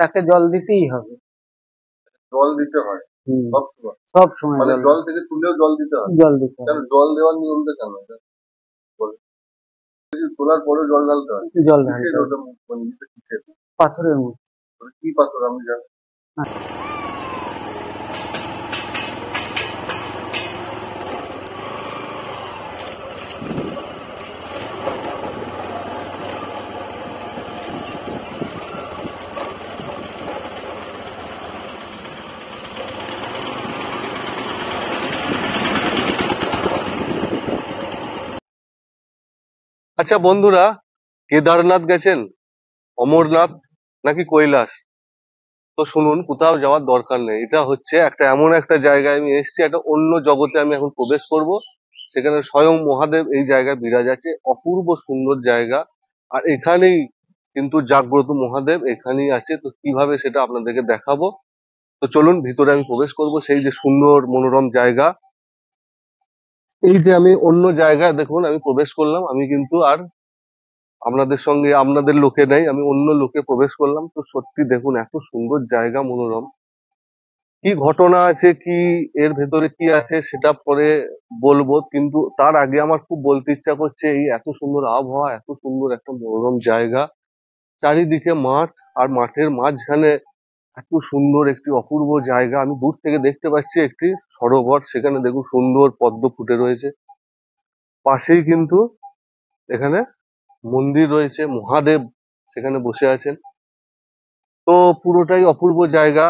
তাকে জল দিতেই হবে। জল দিতে হয় সব সময়? সব সময় মানে জল থেকে তুলেও জল দিতে হয়? জল দিতে কেন হবে। জল দেওয়ার নিয়মটা কেন এটা? তোলার পরে জল ঢালতে হয়? জল কিসের ঢালতে হবে। ওটা মন্দিরটা কিসের? পাথরের মূর্তি। কি পাথর আমি জানি? আচ্ছা বন্ধুরা, কেদারনাথ গেছেন, অমরনাথ নাকি কৈলাস? তো শুনুন, কোথাও যাওয়ার দরকার নেই। এটা হচ্ছে একটা এমন একটা জায়গায় আমি এসেছি, একটা অন্য জগতে আমি এখন প্রবেশ করব। সেখানে স্বয়ং মহাদেব এই জায়গায় বিরাজ আছে, অপূর্ব সুন্দর জায়গা। আর এখানেই কিন্তু জাগ্রত মহাদেব এখানেই আছে। তো কিভাবে সেটা আপনাদেরকে দেখাবো। তো চলুন ভিতরে আমি প্রবেশ করব। সেই যে সুন্দর মনোরম জায়গা, এই যে আমি অন্য জায়গায় দেখুন আমি প্রবেশ করলাম। আমি কিন্তু আর আপনাদের সঙ্গে আপনাদের লোকে নেই, আমি অন্য লোকে প্রবেশ করলাম। তো সত্যি দেখুন এত সুন্দর জায়গা, মনোরম। কি ঘটনা আছে, কি এর ভেতরে কি আছে সেটা পরে বলবো, কিন্তু তার আগে আমার খুব বলতে ইচ্ছা করছে এই এত সুন্দর আবহাওয়া, এত সুন্দর একটা মনোরম জায়গা, চারিদিকে মাঠ, আর মাঠের মাঝখানে এত সুন্দর একটি অপূর্ব জায়গা। আমি দূর থেকে দেখতে পাচ্ছি একটি সরোবর, সেখানে দেখুন সুন্দর পদ্ম ফুটে রয়েছে। পাশেই কিন্তু এখানে মন্দির রয়েছে, মহাদেব সেখানে বসে আছেন। তো পুরোটাই অপূর্ব জায়গা।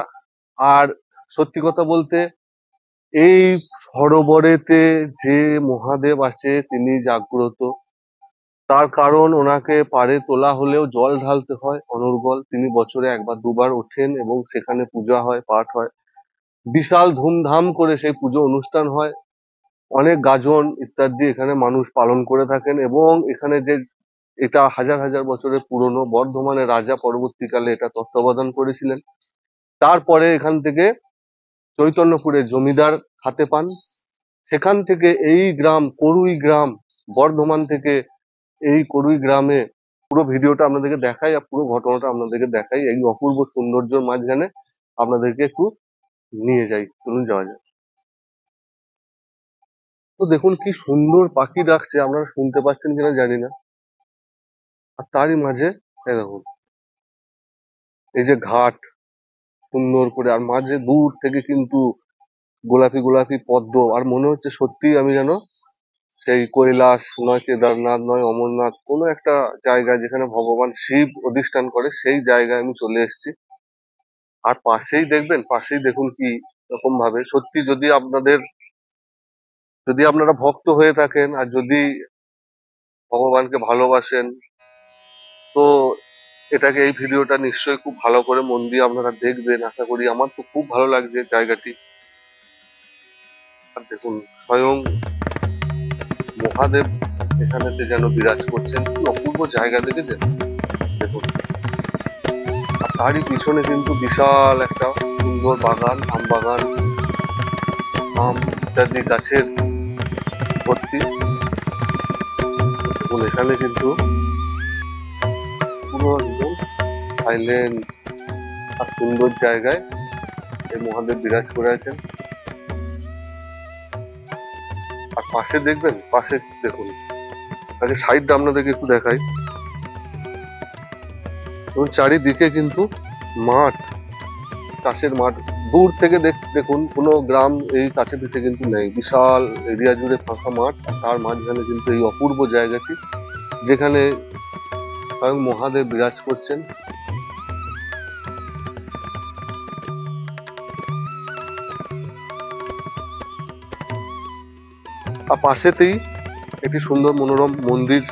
আর সত্যি কথা বলতে, এই সরোবরেতে যে মহাদেব আছে তিনি জাগ্রত। তার কারণ ওনাকে পাড়ে তোলা হলেও জল ঢালতে হয় অনর্গল। তিনি বছরে একবার দুবার ওঠেন এবং সেখানে পূজা হয়, পাঠ হয়, বিশাল ধুমধাম করে সেই পুজো অনুষ্ঠান হয়। অনেক গাজন ইত্যাদি এখানে মানুষ পালন করে থাকেন। এবং এখানে যে এটা হাজার হাজার বছরের পুরনো, বর্ধমানের রাজা পরবর্তীকালে এটা তত্ত্বাবধান করেছিলেন। তারপরে এখান থেকে চৈতন্যপুরের জমিদার হাতে পান। সেখান থেকে এই গ্রাম করুই গ্রাম, বর্ধমান থেকে এই করুই গ্রামে, পুরো ভিডিওটা আপনাদেরকে দেখাই আর পুরো ঘটনাটা আপনাদেরকে দেখাই। এই অপূর্ব সৌন্দর্যের মাঝখানে আপনাদেরকে একটু নিয়ে যাই, চলুন যাওয়া যায়। তো দেখুন কি সুন্দর পাখি ডাকছে, আপনারা শুনতে পাচ্ছেন কিনা জানি না। আর তারই মাঝে এই দেখুন এই যে ঘাট সুন্দর করে, আর মাঝে দূর থেকে কিন্তু গোলাপি গোলাপি পদ্ম। আর মনে হচ্ছে সত্যি আমি যেন সেই কৈলাস নয় কেদারনাথ নয় অমরনাথ, কোনো একটা জায়গায় যেখানে ভগবান শিব অধিষ্ঠান করে সেই জায়গায় আমি চলে এসেছি। আর পাশেই দেখবেন, পাশেই দেখুন কি রকম ভাবে, সত্যি যদি আপনারা ভক্ত হয়ে থাকেন আর যদি ভগবানকে ভালোবাসেন, তো এটাকে এই ভিডিওটা নিশ্চয়ই খুব ভালো করে মন দিয়ে আপনারা দেখবেন। আশা করি, আমার তো খুব ভালো লাগছে জায়গাটি। আর দেখুন স্বয়ং মহাদেব এখানেতে যেন বিরাজ করছেন, কি অপূর্ব জায়গা দেখেছেন দেখুন। আর তারই পিছনে কিন্তু বিশাল একটা সুন্দর বাগান, আম বাগান, আম ইত্যাদি গাছের ভর্তি। দেখুন এখানে কিন্তু পুরো একদম সাইলেন্ট আর সুন্দর জায়গায় এই মহাদেব বিরাজ করে আছেন। আর পাশে দেখবেন, পাশে দেখুন, আগে সাইডটা আপনাদেরকে একটু দেখাই। এবং চারিদিকে কিন্তু মাঠ, চাষের মাঠ। দূর থেকে দেখুন কোনো গ্রাম এই কাছে পিঠে কিন্তু নেই, বিশাল এরিয়া জুড়ে ফাঁকা মাঠ। আর তার মাঝখানে কিন্তু এই অপূর্ব জায়গাটি, যেখানে স্বয়ং মহাদেব বিরাজ করছেন। আর পাশেতেই একটি সুন্দর মনোরম মন্দির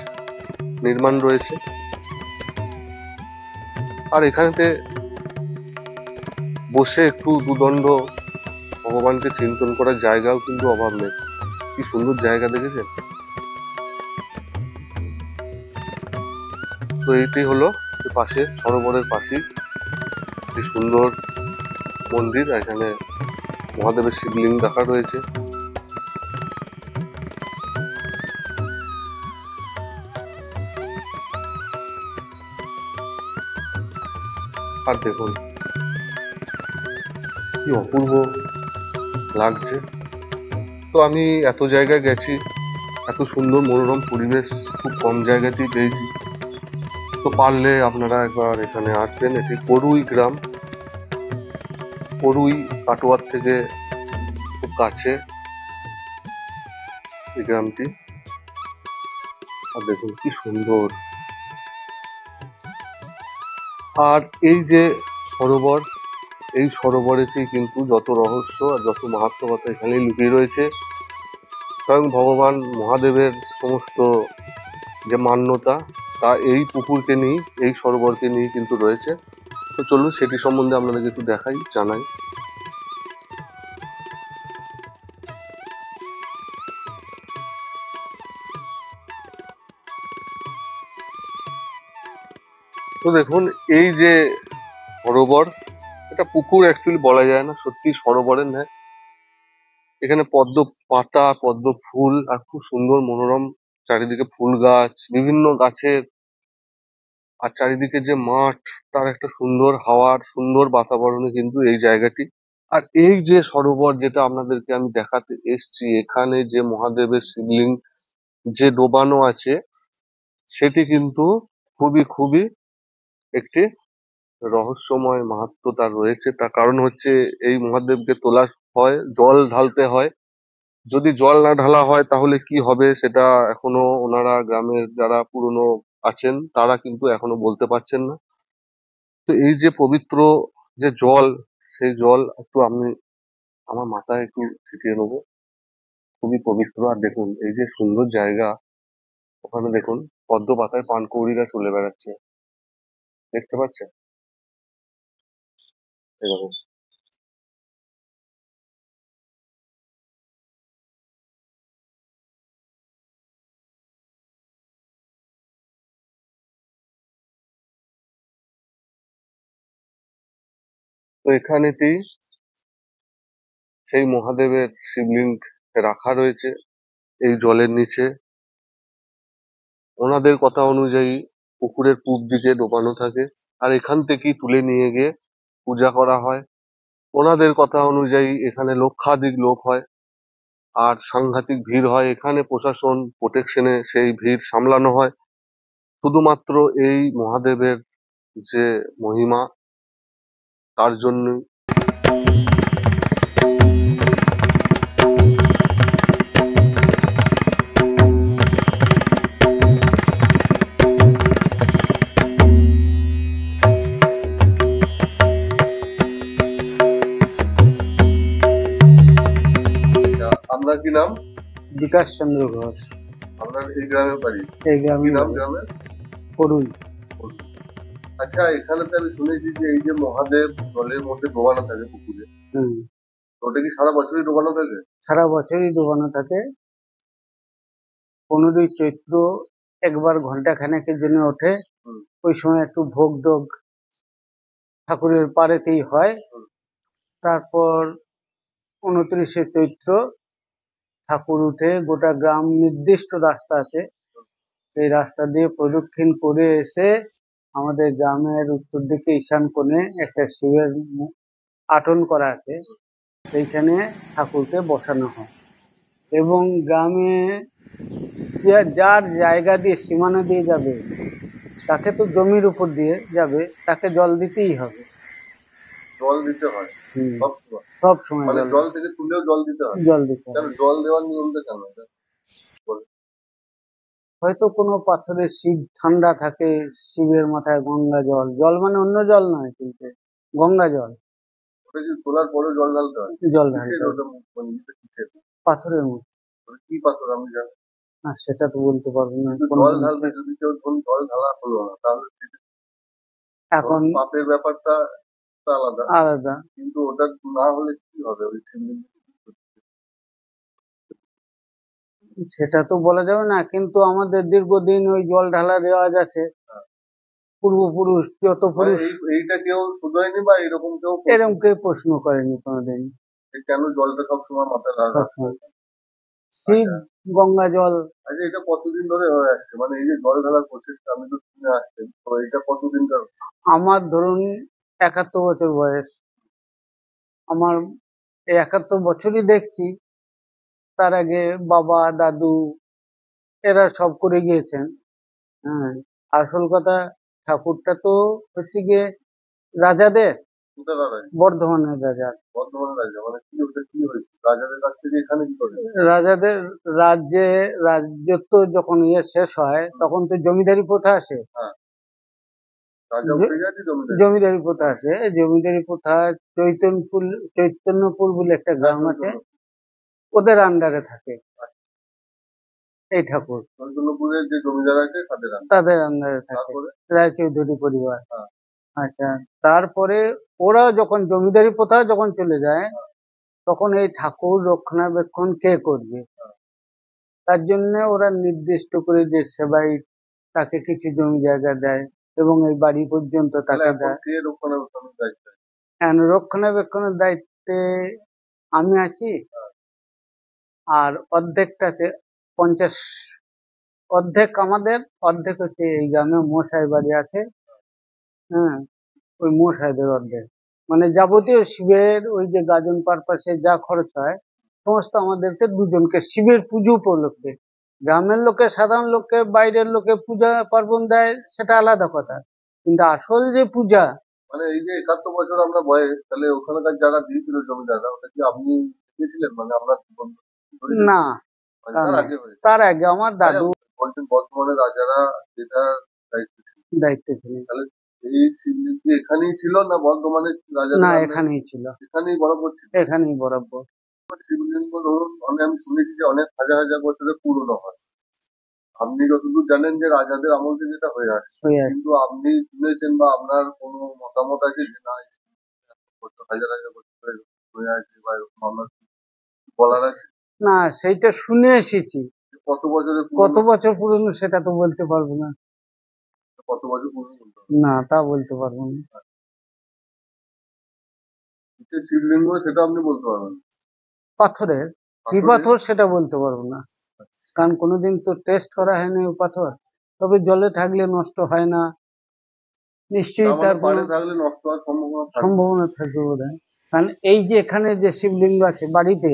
নির্মাণ রয়েছে। আর এখানেতে বসে একটু দুদণ্ড ভগবানকে চিন্তন করার জায়গাও কিন্তু অভাব নেই। কি সুন্দর জায়গা দেখেছেন। তো এইটি হলো পাশে, সরোবরের পাশেই একটি সুন্দর মন্দির। এখানে মহাদেবের শিবলিঙ্গ রাখা রয়েছে। আর দেখুন কি অপূর্ব লাগছে। তো আমি এত জায়গায় গেছি, এত সুন্দর মনোরম পরিবেশ খুব কম জায়গাতেই পেয়েছি। তো পারলে আপনারা একবার এখানে আসবেন। এটি করুই গ্রাম, করুই কাটোয়ার থেকে খুব কাছে এই গ্রামটি। আর দেখুন কি সুন্দর। আর এই যে সরোবর, এই সরোবরেতেই কিন্তু যত রহস্য আর যত মাহাত্ম্য কথা এখানেই লুকিয়ে রয়েছে। স্বয়ং ভগবান মহাদেবের সমস্ত যে মান্যতা তা এই পুকুরকে নিয়ে, এই সরোবরকে নিয়ে কিন্তু রয়েছে। তো চলুন সেটি সম্বন্ধে আপনাদেরকে একটু দেখাই, জানাই। তো দেখুন এই যে সরোবর, এটা পুকুর অ্যাকচুয়ালি বলা যায় না, সত্যি সরোবরের ন্যায়। এখানে পদ্ম পাতা, পদ্ম ফুল আর খুব সুন্দর মনোরম চারিদিকে ফুল গাছ, বিভিন্ন গাছের, আর চারিদিকে যে মাঠ, তার একটা সুন্দর হাওয়ার সুন্দর বাতাবরণে কিন্তু এই জায়গাটি। আর এই যে সরোবর যেটা আপনাদেরকে আমি দেখাতে এসছি, এখানে যে মহাদেবের শিবলিঙ্গ যে ডোবানো আছে, সেটি কিন্তু খুবই খুবই একটি রহস্যময় মাহাত্ম্য তার রয়েছে। তার কারণ হচ্ছে এই মহাদেবকে তোলা হয়, জল ঢালতে হয়। যদি জল না ঢালা হয় তাহলে কি হবে সেটা এখনো ওনারা গ্রামের যারা পুরনো আছেন তারা কিন্তু এখনো বলতে পারছেন না। তো এই যে পবিত্র যে জল, সেই জল একটু আমি আমার মাথায় একটু ছিটিয়ে নেবো। খুবই পবিত্র। আর দেখুন এই যে সুন্দর জায়গা, ওখানে দেখুন পদ্ম পাতায় পানকৌড়িরা চলে বেড়াচ্ছে, দেখতে পাচ্ছেন? এরকম। তো এখানেতেই সেই মহাদেবের শিবলিঙ্গ রাখা রয়েছে এই জলের নিচে। ওনাদের কথা অনুযায়ী পুকুরের পূব দিকে ডোবানো থাকে, আর এখান থেকেই তুলে নিয়ে গিয়ে পূজা করা হয়। ওনাদের কথা অনুযায়ী এখানে লক্ষাধিক লোক হয়, আর সাংঘাতিক ভিড় হয়। এখানে প্রশাসন প্রোটেকশনে সেই ভিড় সামলানো হয়। শুধুমাত্র এই মহাদেবের যে মহিমা, তার জন্যই। আপনার কি নাম? বিকাশ চন্দ্র ঘোষ। আপনার এই গ্রামে বাড়ি? এই কি গ্রামে নাম গ্রামের? করুই। আচ্ছা, এখানে তো আমি শুনেছি যে এই যে মহাদেব জলের মধ্যে ডোবানো থাকে পুকুরে, হুম, ওটা কি সারা বছরই ডোবানো থাকে? সারা বছরই ডোবানো থাকে। 15ই চৈত্র একবার ঘন্টা খানেকের জন্য ওঠে। হুম। ওই সময় একটু ভোগ ডোগ ঠাকুরের পাড়েতেই হয়। হুম। তারপর 29শে চৈত্র ঠাকুর উঠে, গোটা গ্রাম নির্দিষ্ট রাস্তা আছে, সেই রাস্তা দিয়ে প্রদক্ষিণ করে এসে আমাদের গ্রামের উত্তর দিকে ঈশান কোণে একটা শিবের আটন করা আছে, সেইখানে ঠাকুরকে বসানো হয়। এবং গ্রামে যার জায়গা দিয়ে সীমানা দিয়ে যাবে, তাকে তো জমির উপর দিয়ে যাবে, তাকে জল দিতেই হবে। জল দিতে হয় সব সময়? সব সময় মানে জল জল থেকে তুলেও জল দিতে হয়? জল দিতে কেন হবে। জল দেওয়ার নিয়মটা কেন এটা? হয়তো কোনো পাথরের শিব ঠান্ডা থাকে, শিবের মাথায় গঙ্গা জল, জল মানে অন্য জল নয়, কিন্তু গঙ্গা জল ওটা কি তোলার পরে জল ঢালতে হয়? জল কিসের ঢালতে হবে। ওটা? মানে এটা কিসের? পাথরের মতো। ওটা কি পাথর আমি জানি? না, সেটা তো বলতে পারবো না। কিন্তু জল কোনোদিন ঢালবে, যদি কেউ ধরুন জল ঢালা হলো না, তাহলে এখন পাপের ব্যাপারটা তো আলাদা। আলাদা। কিন্তু ওটা না হলে কি হবে ওই শিবলিঙ্গ? সেটা তো বলা যাবে না, কিন্তু আমাদের দীর্ঘদিন ওই জল ঢালার রেওয়াজ আছে। পূর্বপুরুষ যত মানে পুরুষ এইটা কেউ শুধোয়নি বা এরকম কেউ এরম কেউ প্রশ্ন করেনি কোনোদিন। কেন জলটা সবসময় মাথায় রাখা? সবসময় শিব গঙ্গা জল। আচ্ছা, এটা কতদিন ধরে হয়ে আসছে? মানে এই যে জল ঢালার প্রচেষ্টা আমি তো শুনে আসছি, তো এটা কতদিনকার? আমার ধরুন 71 বছর বয়স। আমার এই 71 বছরই দেখছি, তার আগে বাবা দাদু এরা সব করে গিয়েছেন। হ্যাঁ, আসল কথা ঠাকুরটা তো হচ্ছে গিয়ে রাজাদের, কোথাকার রাজা? বর্ধমানের রাজা। বর্ধমানের রাজা, মানে কি ওটা কি হয়েছে? রাজাদের কাছ থেকে এখানে কি করে? রাজাদের রাজ্যত্ব যখন শেষ হয় তখন তো জমিদারি প্রথা আসে। হ্যাঁ, রাজা উঠে গেছে, জমিদার। জমিদারি প্রথা আসে, জমিদারি প্রথা চৈতন্যপুর বলে একটা গ্রাম আছে, ওদের আন্ডারে থাকে এই ঠাকুর। চৈতন্যপুরের যে জমিদার আছে তাদের আন্ডারে থাকে তারপরে রায়চৌধুরী পরিবার। হ্যাঁ। আচ্ছা, তারপরে ওরা যখন জমিদারি প্রথা যখন চলে যায়, তখন এই ঠাকুর রক্ষণাবেক্ষণ কে করবে? তার জন্য ওরা নির্দিষ্ট করে যে সেবাই তাকে কিছু জমি জায়গা দেয় এবং এই বাড়ি পর্যন্ত তাকে দেয়। কে রক্ষণাবেক্ষণের দায়িত্ব? রক্ষণাবেক্ষণের দায়িত্বে আমি আছি, আর অর্ধেকটাতে 50, অর্ধেক আমাদের, অর্ধেক হচ্ছে এই গ্রামে মশাই বাড়ি আছে। হ্যাঁ, ওই মশাইদের অর্ধেক, মানে যাবতীয় শিবের ওই যে গাজন পারপাসে যা খরচ হয় সমস্ত আমাদেরকে দুজনকে, শিবের পুজো উপলক্ষে। গ্রামের লোকে, সাধারণ লোককে, বাইরের লোকে পূজা পার্বণ দেয়, সেটা আলাদা কথা, কিন্তু আসল যে পূজা, মানে এই যে 71 বছর আমরা বয়স, তাহলে ওখানকার যারা দিয়েছিল জমিদাররা, ওটা কি আপনি দিয়েছিলেন? মানে আপনার না, তার আগে হয়েছে? তার আগে আমার দাদু। বলছেন বর্তমানে রাজারা যেটা দায়িত্ব ছিলেন, তাহলে এই শিবলিঙ্গ এখানেই ছিল না বর্ধমানে? রাজা না, এখানেই ছিল, এখানেই বরাবর ছিল, এখানেই বরাবর। শিবলিঙ্গ ধরুন আমি শুনেছি যে অনেক হাজার হাজার বছরের পুরনো হয়। আপনি যতদূর জানেন যে রাজাদের আমল থেকে যেটা হয়ে আসছে, কিন্তু আপনি শুনেছেন বা আপনার কোনো মতামত আছে যে না হাজার হাজার বছর হয়ে আছে বা এরকম আপনার বলার আছে? না, সেইটা শুনে এসেছি, কত বছরের কত বছর পুরনো সেটা তো বলতে পারবো না। কত বছর পুরনো না, তা বলতে পারবো না। শিবলিঙ্গ সেটা আপনি বলতে পারবেন, পাথরের কি পাথর সেটা বলতে পারবো না, কারণ কোনোদিন তো টেস্ট করা হয়নি ও পাথর। তবে জলে থাকলে নষ্ট হয় না, নিশ্চয়ই তার থাকলে নষ্ট হওয়ার সম্ভাবনা থাকবে বোধ হয়। কারণ এই যে এখানে যে শিবলিঙ্গ আছে বাড়িতে,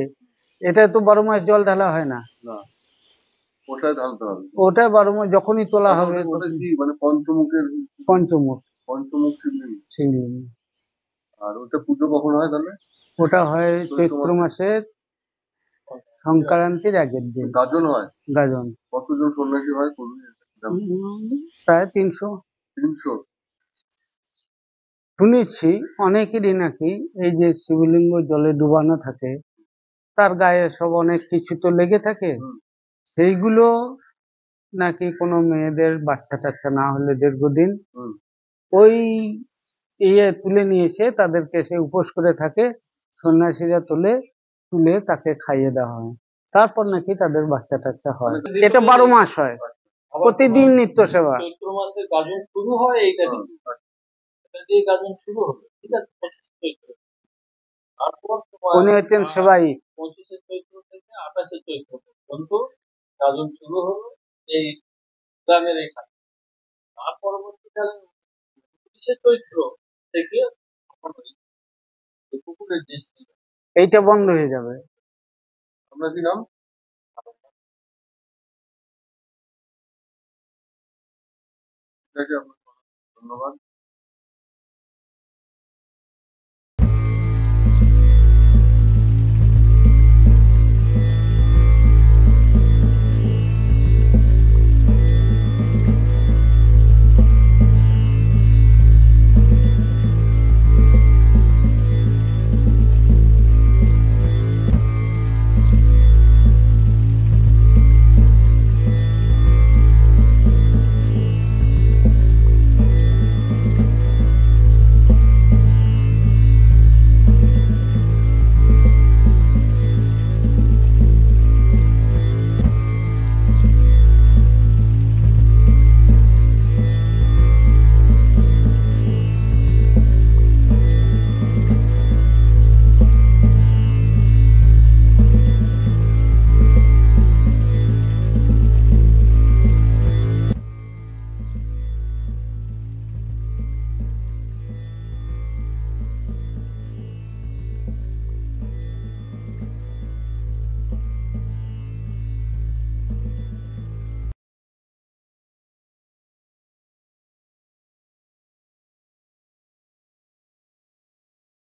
এটা তো 12 মাস জল ঢালা হয় না, ওটাই ঢালতে হবে। ওটা 12 মাস যখনই তোলা হবে। ওটা কি মানে পঞ্চমুখের? পঞ্চমুখ শিবলিঙ্গ। আর ওটা পুজো কখন হয় তাহলে? ওটা হয় চৈত্র মাসের সংক্রান্তির আগের দিন। গাজন হয়? গাজন। কতজন সন্ন্যাসী হয়? প্রায় 300। শুনেছি অনেকেরই নাকি এই যে শিবলিঙ্গ জলে ডুবানো থাকে, তার গায়ে সব অনেক কিছু তো লেগে থাকে, সেইগুলো নাকি কোনো মেয়েদের বাচ্চা টাচ্চা না হলে দীর্ঘদিন ওই তুলে নিয়ে এসে তাদেরকে সে উপোস করে থাকে, সন্ন্যাসীরা তুলে তাকে খাইয়ে দেওয়া হয়, তারপর নাকি তাদের বাচ্চা টাচ্চা হয়। এটা 12 মাস হয়, প্রতিদিন নিত্য সেবা। চৈত্র মাসে গাজন শুরু হয়, এইটা দিয়ে গাজন শুরু হবে, ঠিক আছে? তারপর উনি হচ্ছেন সেবাই। 25শে চৈত্র থেকে 28শে চৈত্র পর্যন্ত গাজন শুরু হলো এই গ্রামের এখানে। তার পরবর্তীকালে 25শে চৈত্র থেকে পুকুরের যে এইটা বন্ধ হয়ে যাবে। আপনার কি নাম? ঠিক আছে, ধন্যবাদ।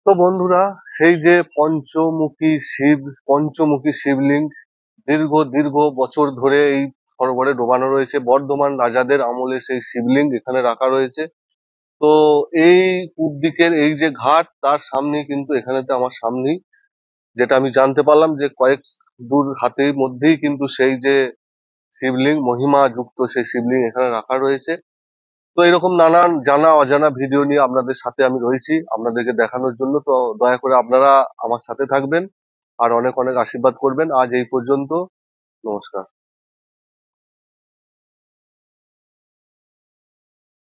তো বন্ধুরা, সেই যে পঞ্চমুখী শিবলিঙ্গ দীর্ঘ দীর্ঘ বছর ধরে এই সরোবরে ডোবানো রয়েছে। বর্ধমান রাজাদের আমলে সেই শিবলিঙ্গ এখানে রাখা রয়েছে। তো এই পূব দিকের এই যে ঘাট, তার সামনেই কিন্তু এখানেতে আমার সামনেই যেটা আমি জানতে পারলাম যে কয়েক দূর হাতের মধ্যেই কিন্তু সেই যে শিবলিঙ্গ, মহিমা যুক্ত সেই শিবলিঙ্গ এখানে রাখা রয়েছে। তো এরকম নানান জানা অজানা ভিডিও নিয়ে আপনাদের সাথে আমি রয়েছি আপনাদেরকে দেখানোর জন্য। তো দয়া করে আপনারা আমার সাথে থাকবেন আর অনেক অনেক আশীর্বাদ করবেন। আজ এই পর্যন্ত। নমস্কার।